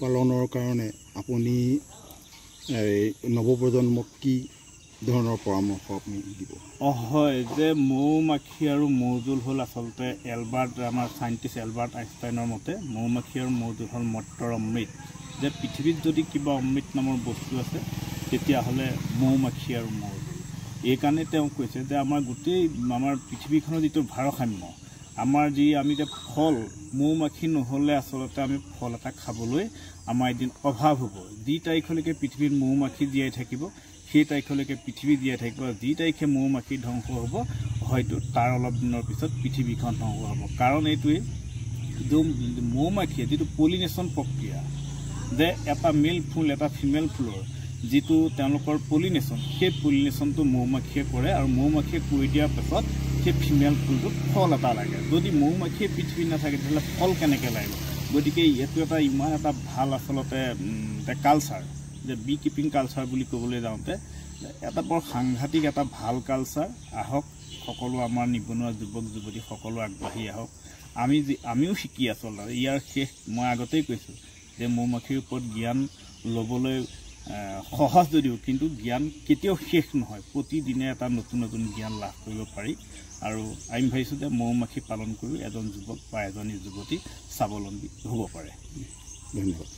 পালনৰ কাৰণে আপুনি নৱপ্ৰজন্মক কি ধৰণৰ পৰামৰ্শ আপুনি দিব? হয়, যে মৌ মাখি আৰু মৌজোল হ'ল আচলতে আমাৰ চাইণ্টিষ্ট এলবাৰ্ট আইনষ্টাইনৰ মতে মৌ মাখি আৰু মৌজোল হ'ল মৰ্ত্যৰ অমৃত। যে পৃথিৱীত যদি কিবা অমৃত নামৰ বস্তু আছে তেতিয়াহ'লে মৌ মাখি আৰু মৌজোল। এইকাৰণে তেওঁ কৈছে যে আমাৰ পৃথিৱীখনৰ যিটো ভাৰসাম্য, আমি যে ফল, মৌ মাখি নহ'লে আচলতে আমি ফল এটা খাবলৈ আমাৰ এদিন অভাৱ হ'ব। যি তাৰিখলৈকে পৃথিৱীত মৌ মাখি জীয়াই থাকিব সেই তাৰিখলৈকে পৃথিৱী জীয়াই থাকিব। যি তাৰিখে মৌ মাখি ধ্বংস হ'ব হয়তো তাৰ অলপ দিনৰ পিছত পৃথিৱীখন ধ্বংস হ'ব। কাৰণ এইটোৱেই যে মৌ মাখিয়ে যিটো পলিনেশ্যন প্ৰক্ৰিয়া, যে এটা মেল ফুল এটা ফিমেল ফুলৰ যিটো তেওঁলোকৰ পলিনেশ্যন, সেই পলিনেশ্যনটো মৌ মাখিয়ে কৰে আৰু মৌ মাখিয়ে কৰি দিয়াৰ পাছত সেই ফিমেল ফুলটোত ফল এটা লাগে। যদি মৌ মাখিয়ে পৃথিৱী নাথাকে তেতিয়াহ'লে ফল কেনেকৈ লাগিব? গতিকে এইটো ইমান এটা ভাল আচলতে কালচাৰ, যে বি কিপিং কালচাৰ বুলি ক'বলৈ যাওঁতে এটা বৰ সাংঘাতিক এটা ভাল কালচাৰ। আহক সকলো আমাৰ নিবনুৱা যুৱক যুৱতী সকলো আগবাঢ়ি আহক। আমিও শিকি আচলতে ইয়াৰ শেষ মই আগতেই কৈছোঁ যে মৌ মাখিৰ ওপৰত জ্ঞান ল'বলৈ সহজ যদিও কিন্তু জ্ঞান কেতিয়াও শেষ নহয়। প্ৰতিদিনে এটা নতুন নতুন জ্ঞান লাভ কৰিব পাৰি। আৰু আমি ভাবিছোঁ যে মৌ মাখি পালন কৰি এজন যুৱক বা এজনী যুৱতী স্বাৱলম্বী হ'ব পাৰে। ধন্যবাদ।